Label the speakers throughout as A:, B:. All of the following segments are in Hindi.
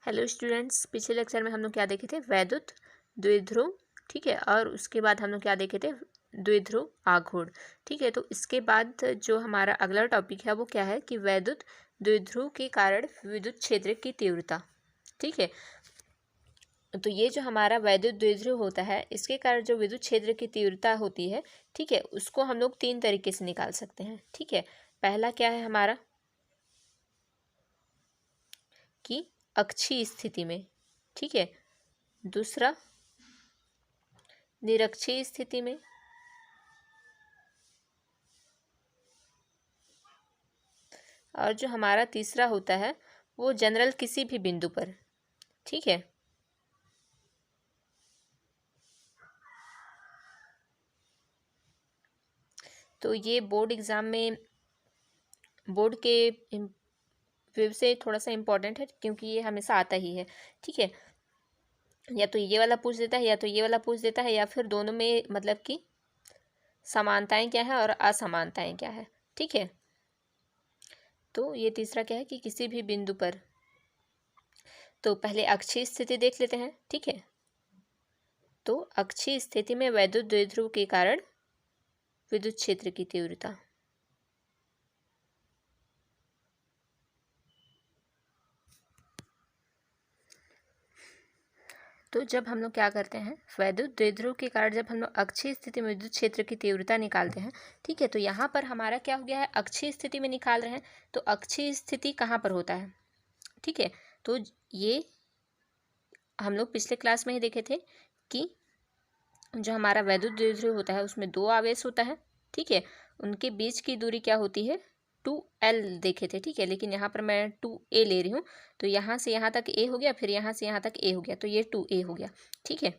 A: हेलो स्टूडेंट्स, पिछले लेक्चर में हम लोग क्या देखे थे? वैद्युत द्विध्रुव। ठीक है, और उसके बाद हम लोग क्या देखे थे? द्विध्रुव आघूर्ण। ठीक है, तो इसके बाद जो हमारा अगला टॉपिक है वो क्या है कि वैद्युत द्विध्रुव के कारण विद्युत क्षेत्र की तीव्रता। ठीक है, तो ये जो हमारा वैद्युत द्विध्रुव होता है इसके कारण जो विद्युत क्षेत्र की तीव्रता होती है, ठीक है, उसको हम लोग 3 तरीके से निकाल सकते हैं। ठीक है, पहला क्या है हमारा कि अक्षीय स्थिति में। ठीक है, दूसरा निरक्षीय स्थिति में, और जो हमारा तीसरा होता है वो जनरल किसी भी बिंदु पर। ठीक है, तो ये बोर्ड एग्जाम में बोर्ड के व्यू से थोड़ा सा इम्पोर्टेंट है क्योंकि ये हमेशा आता ही है। ठीक है, या तो ये वाला पूछ देता है या तो ये वाला पूछ देता है, या फिर दोनों में मतलब कि समानताएं क्या है और असमानताएं क्या है। ठीक है, तो ये तीसरा क्या है कि किसी भी बिंदु पर। तो पहले अक्षीय स्थिति देख लेते हैं। ठीक है, तो अक्षीय स्थिति में वैद्युत द्विध्रुव के कारण विद्युत क्षेत्र की तीव्रता। तो जब हम लोग क्या करते हैं, वैद्युत द्विध्रुव के कारण जब हम लोग अक्षीय स्थिति में विद्युत क्षेत्र की तीव्रता निकालते हैं। ठीक है, तो यहाँ पर हमारा क्या हो गया है, अक्षीय स्थिति में निकाल रहे हैं तो अक्षीय स्थिति कहाँ पर होता है? ठीक है, तो ये हम लोग पिछले क्लास में ही देखे थे कि जो हमारा वैद्युत द्विध्रुव होता है उसमें 2 आवेश होता है। ठीक है, उनके बीच की दूरी क्या होती है? 2L देखे थे। ठीक है, लेकिन यहाँ पर मैं 2A ले रही हूँ, तो यहाँ से यहाँ तक A हो गया, फिर यहाँ से यहाँ तक A हो गया, तो ये 2A हो गया। ठीक है,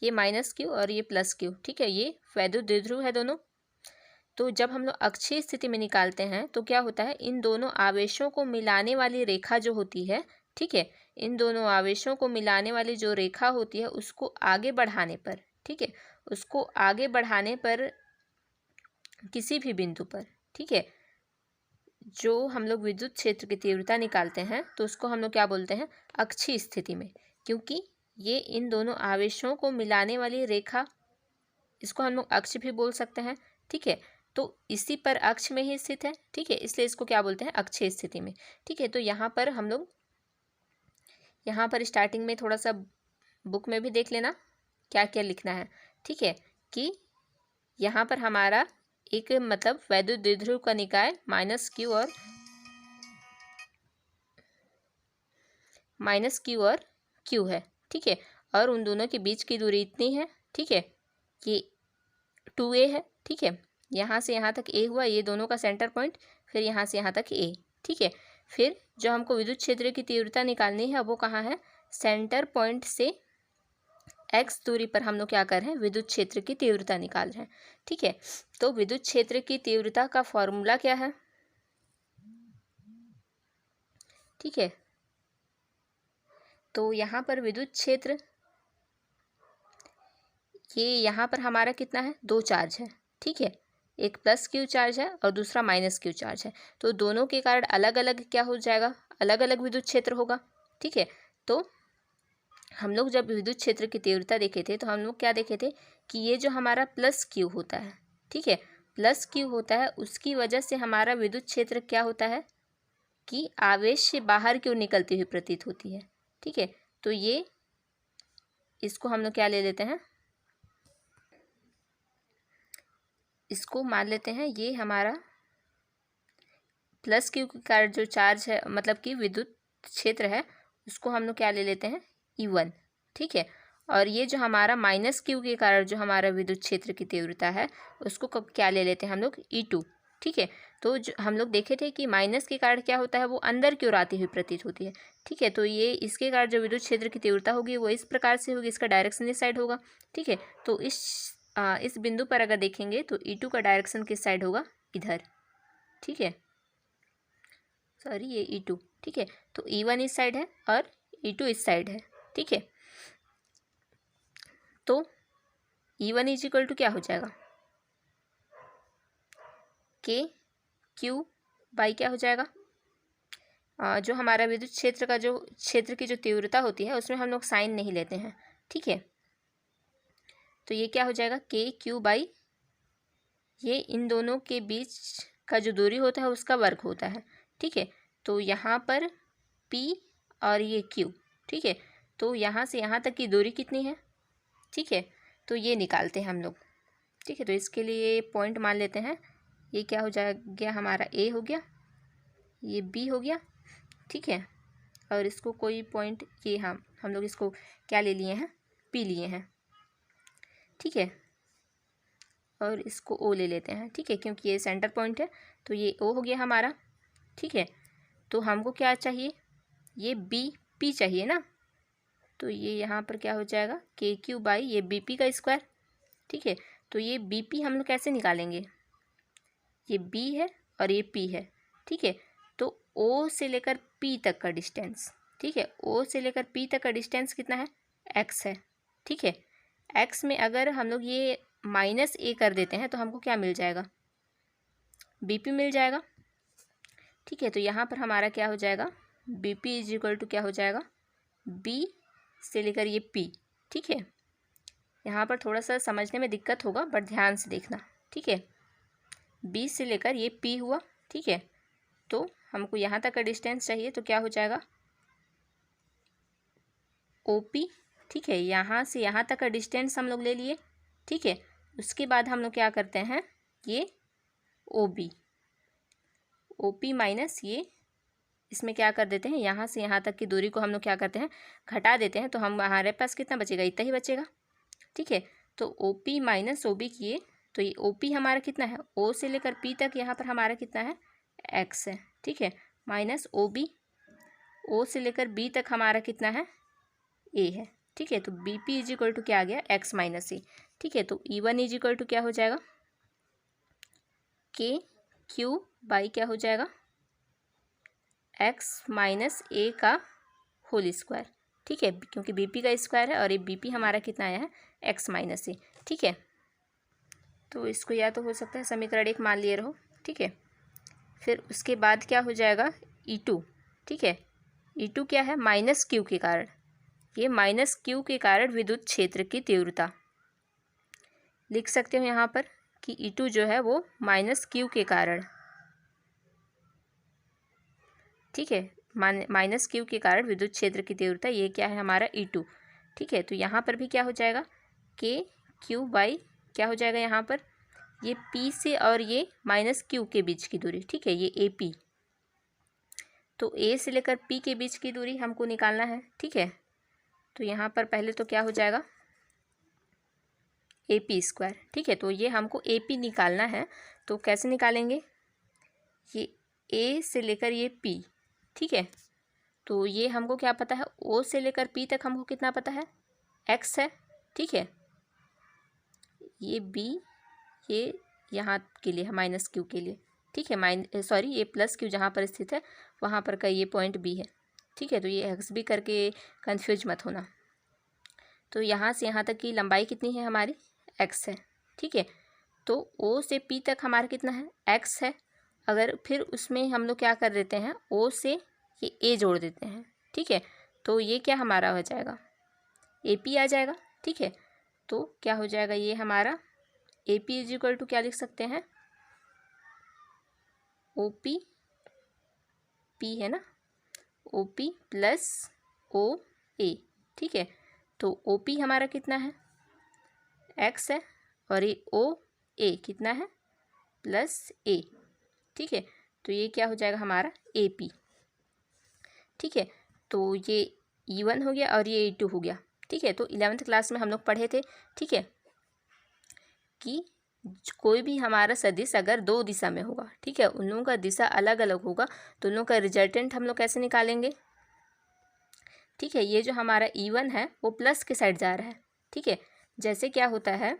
A: ये -Q और ये +Q। ठीक है, ये वैद्युत द्विध्रुव है दोनों। तो जब हम लोग अक्षीय स्थिति में निकालते हैं तो क्या होता है, इन दोनों आवेशों को मिलाने वाली रेखा जो होती है, ठीक है, इन दोनों आवेशों को मिलाने वाली जो रेखा होती है उसको आगे बढ़ाने पर, ठीक है, उसको आगे बढ़ाने पर किसी भी बिंदु पर, ठीक है, जो हम लोग विद्युत क्षेत्र की तीव्रता निकालते हैं तो उसको हम लोग क्या बोलते हैं? अक्षीय स्थिति में, क्योंकि ये इन दोनों आवेशों को मिलाने वाली रेखा, इसको हम लोग अक्ष भी बोल सकते हैं। ठीक है, तो इसी पर अक्ष में ही स्थित है। ठीक है, इसलिए इसको क्या बोलते हैं? अक्षीय स्थिति में। ठीक है, तो यहाँ पर हम लोग यहाँ पर स्टार्टिंग में थोड़ा सा बुक में भी देख लेना क्या क्या लिखना है। ठीक है, कि यहाँ पर हमारा एक मतलब वैद्युत द्विध्रुव का निकाय -Q और Q है। ठीक है, और उन दोनों के बीच की दूरी इतनी है। ठीक है, कि 2A है। ठीक है, यहाँ से यहाँ तक A हुआ, ये दोनों का सेंटर पॉइंट, फिर यहाँ से यहाँ तक A। ठीक है, फिर जो हमको विद्युत क्षेत्र की तीव्रता निकालनी है वो कहाँ है? सेंटर पॉइंट से x दूरी पर हम लोग क्या कर रहे हैं? विद्युत क्षेत्र की तीव्रता निकाल रहे हैं। ठीक है, तो विद्युत क्षेत्र की तीव्रता का फॉर्मूला क्या है? ठीक है, तो यहाँ पर विद्युत क्षेत्र, ये यहाँ पर हमारा कितना है? 2 चार्ज है। ठीक है, एक +Q चार्ज है और दूसरा -Q चार्ज है, तो दोनों के कारण अलग अलग क्या हो जाएगा? अलग अलग विद्युत क्षेत्र होगा। ठीक है, तो हम लोग जब विद्युत क्षेत्र की तीव्रता देखे थे तो हम लोग क्या देखे थे कि ये जो हमारा +Q होता है, ठीक है, +Q होता है, उसकी वजह से हमारा विद्युत क्षेत्र क्या होता है कि आवेश से बाहर की ओर निकलती हुई प्रतीत होती है। ठीक है, तो ये इसको हम लोग क्या ले लेते हैं? इसको मान लेते हैं ये हमारा +Q के कारण जो चार्ज है, मतलब कि विद्युत क्षेत्र है, उसको हम लोग क्या ले लेते हैं? E1। ठीक है, और ये जो हमारा -Q के कारण जो हमारा विद्युत क्षेत्र की तीव्रता है उसको क्या ले लेते हैं हम लोग? E2। ठीक है, तो जो हम लोग देखे थे कि माइनस के कारण क्या होता है, वो अंदर की ओर आती हुई प्रतीत होती है। ठीक है, तो ये इसके कारण जो विद्युत क्षेत्र की तीव्रता होगी वो इस प्रकार से होगी, इसका डायरेक्शन इस साइड होगा। ठीक है, तो इस बिंदु पर अगर देखेंगे तो E2 का डायरेक्शन किस साइड होगा? इधर। ठीक है, सॉरी ये E2। ठीक है, तो E1 इस साइड है और E2 इस साइड है। ठीक है, तो E1 इज इक्वल टू क्या हो जाएगा? KQ बाई क्या हो जाएगा? जो हमारा विद्युत क्षेत्र का जो क्षेत्र की जो तीव्रता होती है उसमें हम लोग साइन नहीं लेते हैं, ठीक है। तो ये क्या हो जाएगा, के क्यू बाई, ये इन दोनों के बीच का जो दूरी होता है उसका वर्ग होता है, ठीक है। तो यहाँ पर P और ये Q, ठीक है। तो यहाँ से यहाँ तक की दूरी कितनी है, ठीक है। तो ये निकालते हैं हम लोग, ठीक है। तो इसके लिए पॉइंट मान लेते हैं, ये क्या हो जाएगा हमारा A हो गया, ये B हो गया, ठीक है। और इसको कोई पॉइंट, ये हम लोग इसको क्या ले लिए हैं, P लिए हैं, ठीक है। और इसको O ले लेते हैं, ठीक है, क्योंकि ये सेंटर पॉइंट है। तो ये O हो गया हमारा, ठीक है। तो हमको क्या चाहिए, ये BP चाहिए ना। तो ये यहाँ पर क्या हो जाएगा, KQ बाई ये BP का स्क्वायर, ठीक है। तो ये BP हम लोग कैसे निकालेंगे, ये B है और ये P है, ठीक है। तो O से लेकर P तक का डिस्टेंस, ठीक है, O से लेकर P तक का डिस्टेंस कितना है, X है, ठीक है। X में अगर हम लोग ये -A कर देते हैं तो हमको क्या मिल जाएगा, BP मिल जाएगा, ठीक है। तो यहाँ पर हमारा क्या हो जाएगा, BP इज इक्वल टू क्या हो जाएगा, B से लेकर ये P, ठीक है। यहाँ पर थोड़ा सा समझने में दिक्कत होगा बट ध्यान से देखना, ठीक है। B से लेकर ये P हुआ, ठीक है। तो हमको यहाँ तक का डिस्टेंस चाहिए, तो क्या हो जाएगा, OP, ठीक है। यहाँ से यहाँ तक का डिस्टेंस हम लोग ले लिए, ठीक है। उसके बाद हम लोग क्या करते हैं, ये OP माइनस ये, इसमें क्या कर देते हैं, यहाँ से यहाँ तक की दूरी को हम लोग क्या करते हैं, घटा देते हैं। तो हमारे पास कितना बचेगा, इतना ही बचेगा, ठीक है। तो OP माइनस OB किए, तो ये OP हमारा कितना है, O से लेकर P तक यहाँ पर हमारा कितना है, X है, ठीक है। माइनस OB, O से लेकर B तक हमारा कितना है, A है, ठीक है। तो BP इज इक्वल टू क्या आ गया, X माइनस A, ठीक है। तो E1 इज इक्वल टू क्या हो जाएगा, KQ बाई क्या हो जाएगा, X माइनस A का होल स्क्वायर, ठीक है, क्योंकि BP का स्क्वायर है और ये BP हमारा कितना आया है, X माइनस A, ठीक है। तो इसको या तो हो सकता है समीकरण 1 मान लिए रहो, ठीक है। फिर उसके बाद क्या हो जाएगा, E2, ठीक है। E2 क्या है, -Q के कारण, ये -Q के कारण विद्युत क्षेत्र की तीव्रता लिख सकते हो यहाँ पर कि E2 जो है वो -Q के कारण, ठीक है, -Q के कारण विद्युत क्षेत्र की तीव्रता, ये क्या है हमारा E2, ठीक है। तो यहाँ पर भी क्या हो जाएगा, KQ बाई क्या हो जाएगा, यहाँ पर ये P से और ये -Q के बीच की दूरी, ठीक है, ये AP। तो A से लेकर P के बीच की दूरी हमको निकालना है, ठीक है। तो यहाँ पर पहले तो क्या हो जाएगा, AP स्क्वायर, ठीक है। तो ये हमको AP निकालना है, तो कैसे निकालेंगे, ये A से लेकर ये P, ठीक है। तो ये हमको क्या पता है, O से लेकर P तक हमको कितना पता है, X है, ठीक है। ये B, ये यहाँ के लिए है -Q के लिए, ठीक है, सॉरी ये +Q जहाँ पर स्थित है वहाँ पर का ये पॉइंट B है, ठीक है। तो ये एक्स भी करके कंफ्यूज मत होना। तो यहाँ से यहाँ तक की लंबाई कितनी है हमारी, X है, ठीक है। तो O से P तक हमारा कितना है, X है। अगर फिर उसमें हम लोग क्या कर देते हैं, O से ये A जोड़ देते हैं, ठीक है। तो ये क्या हमारा हो जाएगा, AP आ जाएगा, ठीक है। तो क्या हो जाएगा, ये हमारा AP इज इक्वल टू क्या लिख सकते हैं, OP, P है ना, OP प्लस OA, ठीक है। तो OP हमारा कितना है, X है, और ये OA कितना है, +A, ठीक है। तो ये क्या हो जाएगा हमारा AP, ठीक है। तो ये E1 हो गया और ये E2 हो गया, ठीक है। तो 11th क्लास में हम लोग पढ़े थे, ठीक है, कि कोई भी हमारा सदिश अगर 2 दिशा में होगा, ठीक है, उन लोगों का दिशा अलग अलग होगा, तो उन लोगों का रिजल्टेंट हम लोग कैसे निकालेंगे, ठीक है। ये जो हमारा E1 है वो प्लस के साइड जा रहा है, ठीक है। जैसे क्या होता है,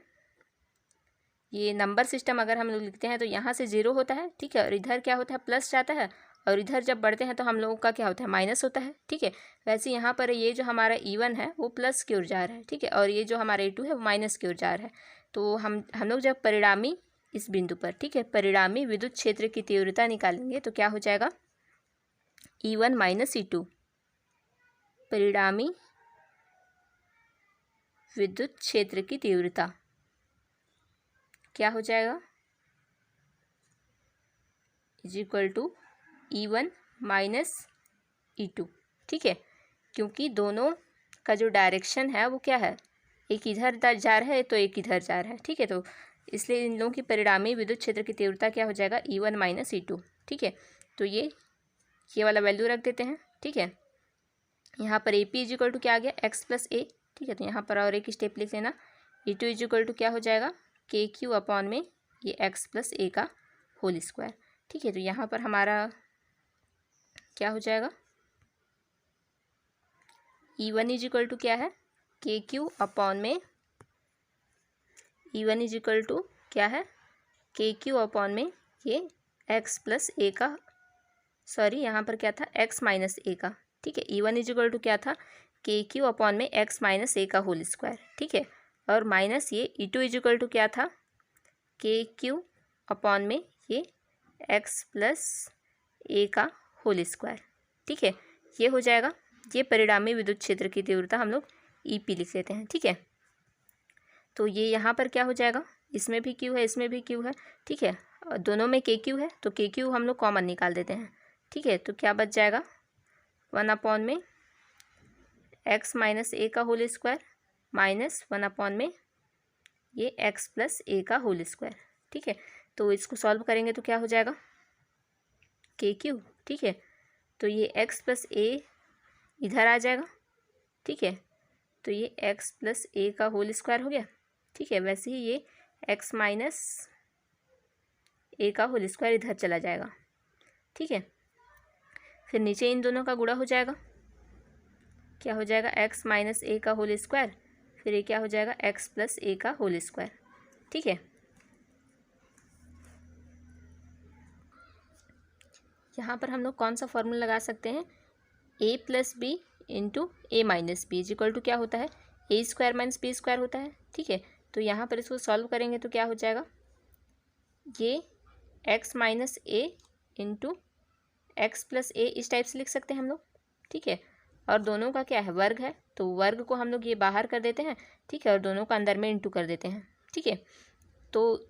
A: ये नंबर सिस्टम अगर हम लोग लिखते हैं तो यहाँ से 0 होता है, ठीक है, और इधर क्या होता है, प्लस जाता है, और इधर जब बढ़ते हैं तो हम लोगों का क्या होता है, माइनस होता है, ठीक है। वैसे यहाँ पर ये जो हमारा E1 है वो प्लस की ओर जा रहा है, ठीक है, और ये जो हमारा E2 है वो माइनस की ओर जा रहा है। तो हम लोग जब परिणामी इस बिंदु पर, ठीक है, परिणामी विद्युत क्षेत्र की तीव्रता निकालेंगे तो क्या हो जाएगा, E1 माइनस E2 परिणामी विद्युत क्षेत्र की तीव्रता क्या हो जाएगा, is equal to E1 minus E2। ठीक है, क्योंकि दोनों का जो डायरेक्शन है वो क्या है, एक इधर जा रहा है तो एक इधर जा रहा है। ठीक है, तो इसलिए इन लोगों की परिणामी विद्युत क्षेत्र की तीव्रता क्या हो जाएगा, E1 माइनस E2। ठीक है, तो ये वाला वैल्यू रख देते हैं। ठीक है, यहाँ पर AP इज इक्वल टू क्या आ गया, x प्लस ए। ठीक है, तो यहाँ पर और एक स्टेप लिख लेना, E2 इज इक्वल टू क्या हो जाएगा, KQ अपॉन में ये x प्लस ए का होल स्क्वायर। ठीक है, तो यहाँ पर हमारा क्या हो जाएगा, E1 इज इक्वल टू क्या है, KQ अपॉन में E1 इज इक्वल टू क्या है, KQ अपॉन में ये x प्लस ए का, सॉरी यहाँ पर क्या था, x माइनस ए का। ठीक है, E1 इज इक्वल टू क्या था, KQ अपॉन में x माइनस ए का होल स्क्वायर। ठीक है, और माइनस ये E2 इज इक्वल टू क्या था, KQ अपॉन में ये x प्लस ए का होल स्क्वायर। ठीक है, ये हो जाएगा, ये परिणामी विद्युत क्षेत्र की तीव्रता हम लोग EP लिख लेते हैं। ठीक है, तो ये यहाँ पर क्या हो जाएगा, इसमें भी Q है, इसमें भी Q है। ठीक है, और दोनों में KQ है, तो KQ हम लोग कॉमन निकाल देते हैं। ठीक है, तो क्या बच जाएगा, 1 अपॉन में x माइनस ए का होल स्क्वायर माइनस 1 अपॉन में ये x प्लस ए का होल स्क्वायर। ठीक है, तो इसको सॉल्व करेंगे तो क्या हो जाएगा, KQ। ठीक है, तो ये x प्लस ए इधर आ जाएगा। ठीक है, तो ये x प्लस ए का होल स्क्वायर हो गया। ठीक है, वैसे ही ये x माइनस ए का होल स्क्वायर इधर चला जाएगा। ठीक है, फिर नीचे इन दोनों का गुणा हो जाएगा, क्या हो जाएगा, x माइनस ए का होल स्क्वायर, फिर ये क्या हो जाएगा, x प्लस ए का होल स्क्वायर। ठीक है, यहाँ पर हम लोग कौन सा फॉर्मूला लगा सकते हैं, a plus B into A minus B is equal to क्या होता है, A square minus B square होता है। ठीक है, तो यहाँ पर इसको सॉल्व करेंगे तो क्या हो जाएगा, ये x माइनस ए इंटू एक्स प्लस ए इस टाइप से लिख सकते हैं हम लोग। ठीक है, और दोनों का क्या है, वर्ग है, तो वर्ग को हम लोग ये बाहर कर देते हैं। ठीक है, और दोनों का अंदर में इंटू कर देते हैं। ठीक है, तो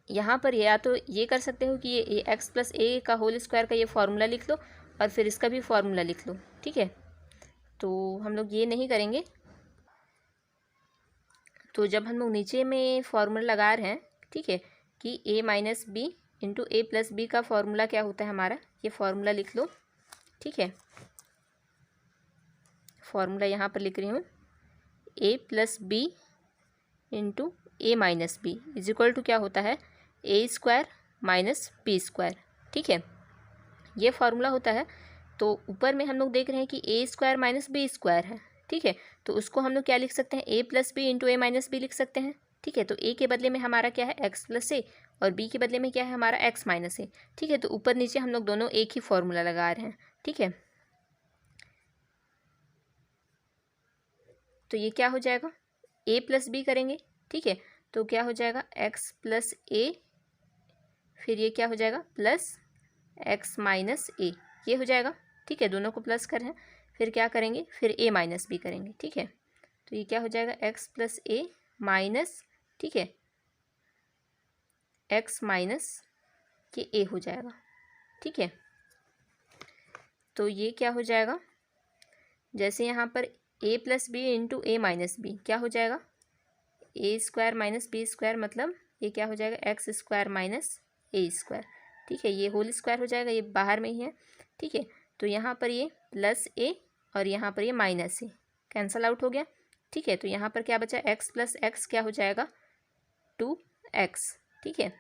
A: यहाँ पर या तो ये कर सकते हो कि ये एक्स प्लस ए का होल स्क्वायर का ये फार्मूला लिख लो और फिर इसका भी फार्मूला लिख लो। ठीक है, तो हम लोग ये नहीं करेंगे। तो जब हम लोग नीचे में फार्मूला लगा रहे हैं, ठीक है, कि a minus B into A plus B का फार्मूला क्या होता है हमारा, ये फार्मूला लिख लो। ठीक है, फार्मूला यहाँ पर लिख रही हूँ, a plus B into A minus B is equal to क्या होता है, A square minus B square. ठीक है, ये फार्मूला होता है। तो ऊपर में हम लोग देख रहे हैं कि ए स्क्वायर माइनस बी स्क्वायर है। ठीक है, तो उसको हम लोग क्या लिख सकते हैं, ए plus B into A minus B लिख सकते हैं। ठीक है, तो ए के बदले में हमारा क्या है, एक्स प्लस ए, और बी के बदले में क्या है हमारा एक्स माइनस ए। ठीक है, तो ऊपर नीचे हम लोग दोनों एक ही फार्मूला लगा रहे हैं। ठीक है, तो ये क्या हो जाएगा, ए प्लस बी करेंगे। ठीक है, तो क्या हो जाएगा, एक्स प्लस ए, फिर ये क्या हो जाएगा, प्लस एक्स माइनस ए, ये हो जाएगा। ठीक है, दोनों को प्लस कर हैं, फिर क्या करेंगे, फिर ए माइनस बी करेंगे। ठीक है, तो ये क्या हो जाएगा, एक्स प्लस ए माइनस, ठीक है, एक्स माइनस के ए हो जाएगा। ठीक है, तो ये क्या हो जाएगा, जैसे यहाँ पर ए plus B into A minus B क्या हो जाएगा, ए स्क्वायर माइनस बी स्क्वायर, मतलब ये क्या हो जाएगा, एक्स स्क्वायर माइनस ए स्क्वायर। ठीक है, ये होल स्क्वायर हो जाएगा, ये बाहर में ही है। ठीक है, तो यहाँ पर ये प्लस ए और यहाँ पर ये माइनस ए कैंसल आउट हो गया। ठीक है, तो यहाँ पर क्या बचा, एक्स प्लस एक्स क्या हो जाएगा, 2x। ठीक है,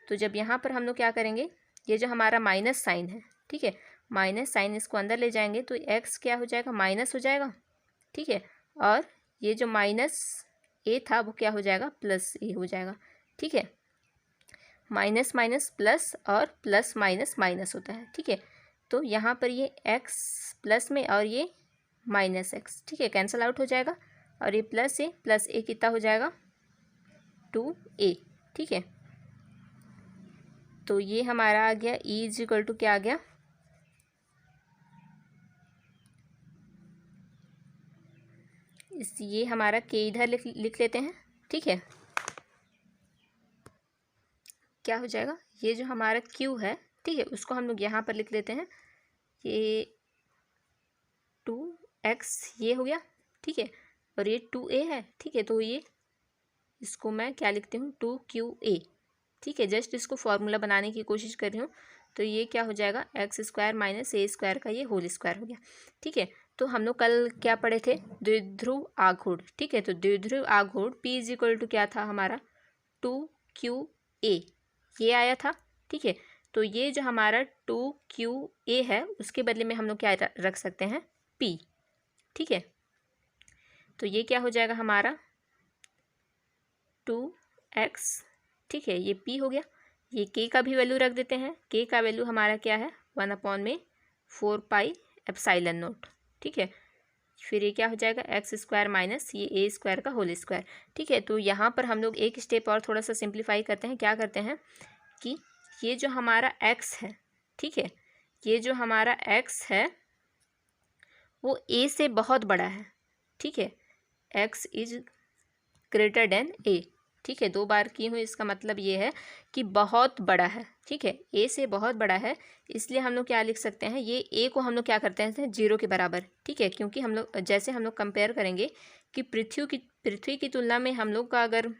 A: तो जब यहाँ पर हम लोग क्या करेंगे, ये जो हमारा माइनस साइन है, ठीक है, माइनस साइन इसको अंदर ले जाएंगे तो x क्या हो जाएगा, माइनस हो जाएगा। ठीक है, और ये जो माइनस ए था वो क्या हो जाएगा, प्लस ए हो जाएगा। ठीक है, माइनस माइनस प्लस और प्लस माइनस माइनस होता है। ठीक है, तो यहाँ पर ये x प्लस में और ये माइनस एक्स, ठीक है, कैंसिल आउट हो जाएगा, और ये प्लस ए कितना हो जाएगा, 2a। ठीक है, तो ये हमारा आ गया, ई इज इक्वल टू क्या आ गया, ये हमारा के इधर लिख लेते हैं, ठीक है। क्या हो जाएगा, ये जो हमारा क्यू है, ठीक है, उसको हम लोग यहाँ पर लिख लेते हैं, ये 2x ये हो गया, ठीक है, और ये 2a है, ठीक है। तो ये इसको मैं क्या लिखती हूँ, 2qa, ठीक है। जस्ट इसको फॉर्मूला बनाने की कोशिश कर रही हूँ। तो ये क्या हो जाएगा, x² माइनस a² का ये होल स्क्वायर हो गया, ठीक है। तो हम लोग कल क्या पढ़े थे, द्विध्रुव आघूर्ण, ठीक है। तो द्विध्रुव आघूर्ण P इज इक्वल टू क्या था हमारा, 2qa, ये आया था, ठीक है। तो ये जो हमारा 2qa है, उसके बदले में हम लोग क्या रख सकते हैं, P, ठीक है। तो ये क्या हो जाएगा हमारा 2x, ठीक है, ये P हो गया। ये k का भी वैल्यू रख देते हैं, k का वैल्यू हमारा क्या है, 1/4 पाई एप्सिलॉन नॉट, ठीक है। फिर ये क्या हो जाएगा, x² माइनस ये a² का होल स्क्वायर, ठीक है। तो यहाँ पर हम लोग एक स्टेप और थोड़ा सा सिंप्लीफाई करते हैं। क्या करते हैं कि ये जो हमारा x है, ठीक है, ये जो हमारा x है वो a से बहुत बड़ा है, ठीक है, x is greater than a, ठीक है। 2 बार की हूँ, इसका मतलब ये है कि बहुत बड़ा है, ठीक है, a से बहुत बड़ा है। इसलिए हम लोग क्या लिख सकते हैं, ये a को हम लोग क्या करते हैं, 0 के बराबर, ठीक है। क्योंकि हम लोग जैसे हम लोग कंपेयर करेंगे कि पृथ्वी की तुलना में हम लोग का अगर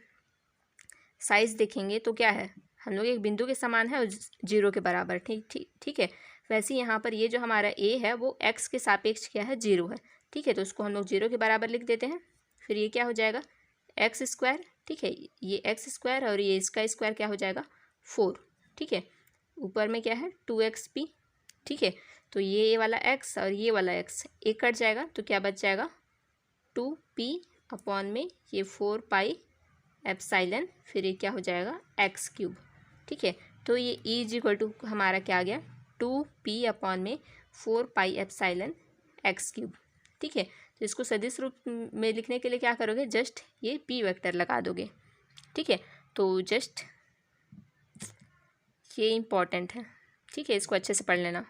A: साइज़ देखेंगे तो क्या है, हम लोग एक बिंदु के समान है और 0 के बराबर, ठीक है। वैसे ही यहाँ पर ये जो हमारा a है वो x के सापेक्ष क्या है, 0 है, ठीक है। तो उसको हम लोग 0 के बराबर लिख देते हैं। फिर ये क्या हो जाएगा, x², ठीक है, ये x² और ये इसका स्क्वायर क्या हो जाएगा, 4, ठीक है। ऊपर में क्या है, 2xp, ठीक है। तो ये वाला x और ये वाला x एक कट जाएगा, तो क्या बच जाएगा, 2p में ये 4 पाई एप्सिलॉन, फिर ये क्या हो जाएगा, x³, ठीक है। तो ये e इज इक्वल टू हमारा क्या आ गया, 2p में 4 पाई एप्सिलॉन x³, ठीक है। तो इसको सदिश रूप में लिखने के लिए क्या करोगे, जस्ट ये p वेक्टर लगा दोगे, ठीक है। तो जस्ट ये इम्पॉर्टेंट है, ठीक है, इसको अच्छे से पढ़ लेना।